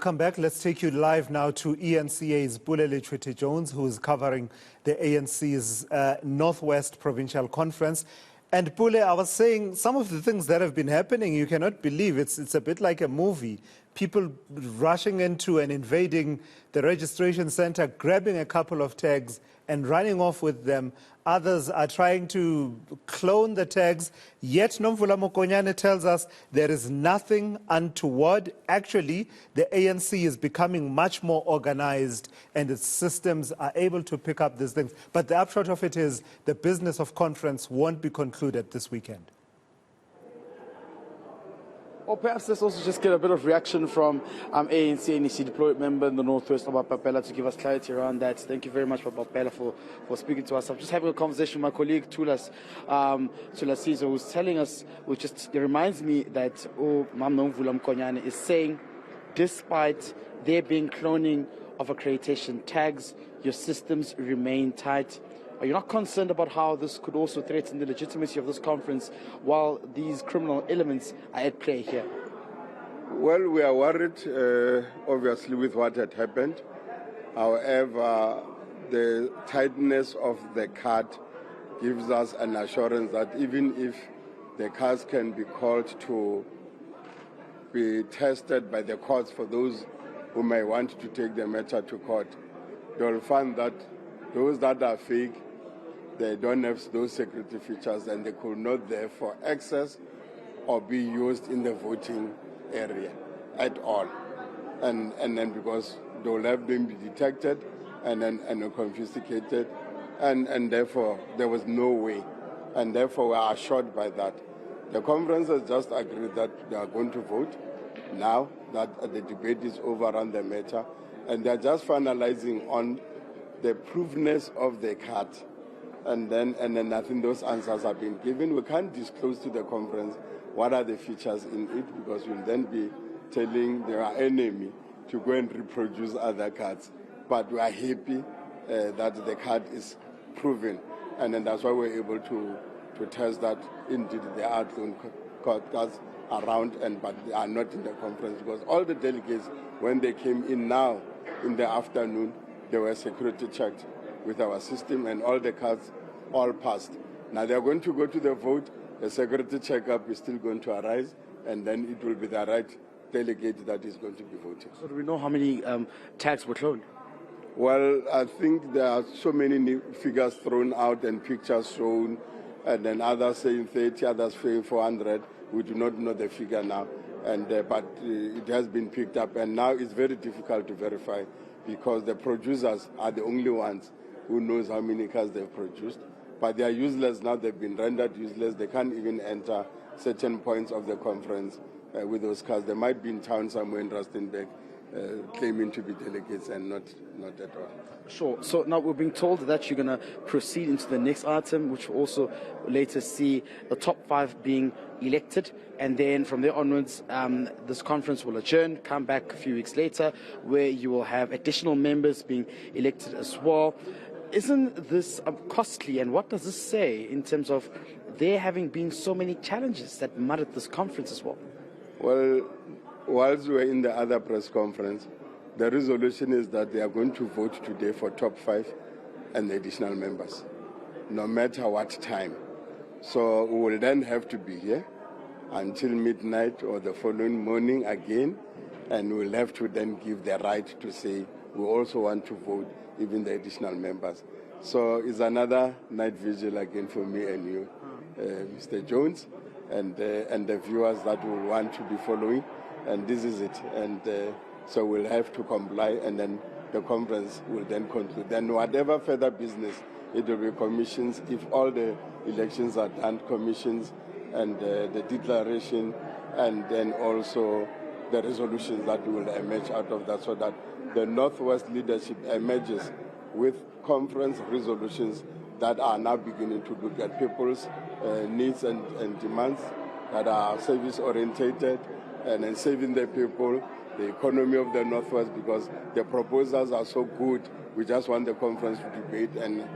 Come back. Let's take you live now to eNCA's Pule Letshwiti-Jones, who is covering the ANC's North West Provincial Conference. And Pule, I was saying some of the things that have been happening, you cannot believe. It's a bit like a movie. People rushing into and invading the registration center, grabbing a couple of tags and running off with them. Others are trying to clone the tags. Yet Nomvula Mokonyane tells us there is nothing untoward. Actually, the ANC is becoming much more organized and its systems are able to pick up these things. But the upshot of it is the business of conference won't be concluded this weekend. Or perhaps let's also just get a bit of reaction from ANC NEC deployed member in the North West, Papela, to give us clarity around that. Thank you very much, Papela, for speaking to us. I'm just having a conversation with my colleague, Pule Letshwiti-Jones, who's telling us, it reminds me that Nomvula Mokonyane is saying, despite there being cloning of accreditation tags, your systems remain tight. Are you not concerned about how this could also threaten the legitimacy of this conference while these criminal elements are at play here? Well, we are worried, obviously, with what had happened. However, the tightness of the card gives us an assurance that even if the cards can be called to be tested by the courts for those who may want to take the matter to court, they'll find that those that are fake, they don't have those security features and they could not therefore access or be used in the voting area at all. And then because they will have them be detected and confiscated, and therefore there was no way. And therefore we are assured by that. The conference has just agreed that they are going to vote now that the debate is over on the matter, and they are just finalizing on the proveness of the card. And then I think those answers have been given. We can't disclose to the conference what are the features in it, because we'll then be telling their enemy to go and reproduce other cards. But we are happy that the card is proven, and then that's why we're able to test that indeed there are clone cards around, but they are not in the conference, because all the delegates, when they came in now in the afternoon, they were security checked with our system, and all the cards all passed. Now they are going to go to the vote. The security checkup is still going to arise, and then it will be the right delegate that is going to be voting. So do we know how many tags were cloned? Well, I think there are so many figures thrown out and pictures shown, and then others saying 30, others saying 400. We do not know the figure now, but it has been picked up, and now it's very difficult to verify, because the producers are the only ones who knows how many cars they've produced. But they are useless now. They've been rendered useless. They can't even enter certain points of the conference with those cars. They might be in town somewhere in Rustenburg claiming to be delegates, and not at all. Sure. So now we're being told that you're going to proceed into the next item, which will also later see the top 5 being elected. And then from there onwards, this conference will adjourn, come back a few weeks later, where you will have additional members being elected as well. Isn't this costly, and what does this say in terms of there having been so many challenges that muddied this conference as well? Well, whilst we were in the other press conference, the resolution is that they are going to vote today for top 5 and additional members, no matter what time. So we will then have to be here until midnight or the following morning again, and we'll have to then give the right to say we also want to vote even the additional members. So it's another night vigil again for me and you, Mr. Jones, and the viewers that will want to be following, and this is it. And so we'll have to comply, and then the conference will then conclude. Then whatever further business, it will be commissions. If all the elections are done, commissions, and the declaration, and then also the resolutions that will emerge out of that, so that the Northwest leadership emerges with conference resolutions that are now beginning to look at people's needs and demands, that are service-orientated and then saving the people, the economy of the Northwest, because the proposals are so good. We just want the conference to debate and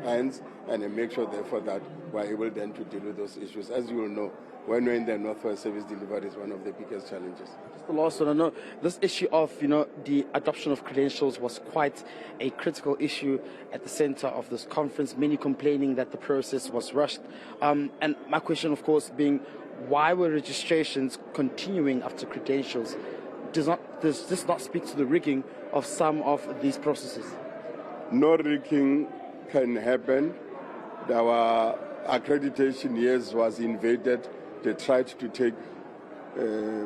make sure, therefore, that we're able then to deal with those issues. As you will know, when we're in the Northwest, service delivery is one of the biggest challenges. Just the last one, I know this issue of, the adoption of credentials was quite a critical issue at the center of this conference, many complaining that the process was rushed. And my question, of course, being, why were registrations continuing after credentials? Does this not speak to the rigging of some of these processes? No rigging can happen. Our accreditation years was invaded. They tried to take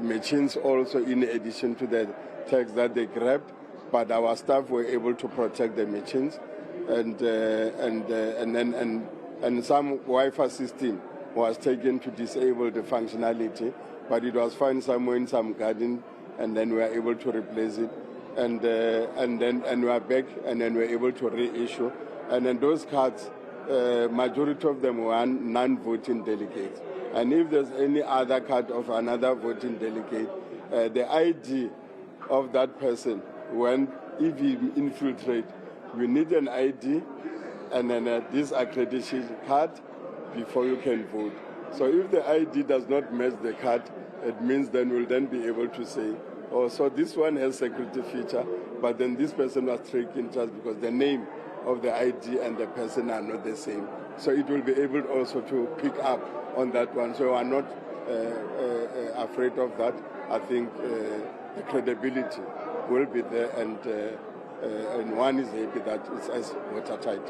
machines also in addition to the tags that they grabbed, but our staff were able to protect the machines, and some Wi-Fi system was taken to disable the functionality, but it was found somewhere in some garden, and then we were able to replace it, and we are back, and then we were able to reissue, and then those cards, majority of them were non-voting delegates. And if there's any other card of another voting delegate, the ID of that person, if he infiltrates, you need an ID and then this accreditation card before you can vote. So if the ID does not match the card, it means then we'll then be able to say, oh, so this one has security feature, but then this person was taken just because the name of the ID and the person are not the same. So it will be able also to pick up on that one. So I'm not afraid of that. I think the credibility will be there, and one is happy that it's as watertight.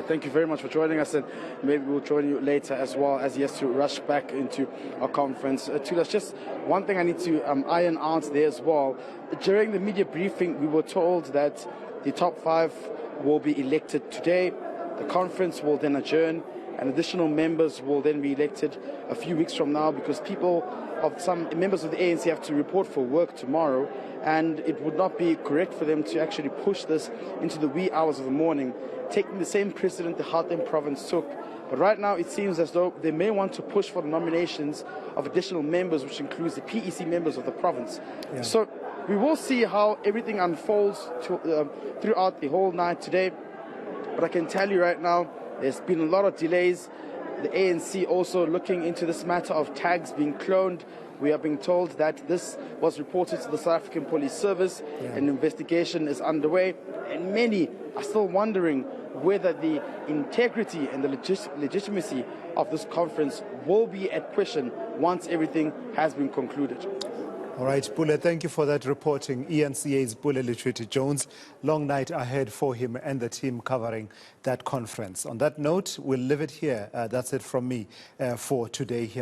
Thank you very much for joining us, and maybe we'll join you later as well, as he has to rush back into our conference. Tulas, just one thing I need to iron out there as well. During the media briefing, we were told that the top 5 will be elected today. The conference will then adjourn, and additional members will then be elected a few weeks from now, because some members of the ANC have to report for work tomorrow, and it would not be correct for them to actually push this into the wee hours of the morning, taking the same precedent the Gauteng province took. But right now it seems as though they may want to push for the nominations of additional members, which includes the PEC members of the province. Yeah. So we will see how everything unfolds throughout the whole night today. But I can tell you right now, there's been a lot of delays. The ANC also looking into this matter of tags being cloned. We are being told that this was reported to the South African Police Service. Yeah. An investigation is underway, and many are still wondering whether the integrity and the legitimacy of this conference will be at question once everything has been concluded. All right, Pule, thank you for that reporting. eNCA's Pule Letshwiti-Jones. Long night ahead for him and the team covering that conference. On that note, we'll leave it here. That's it from me for today here.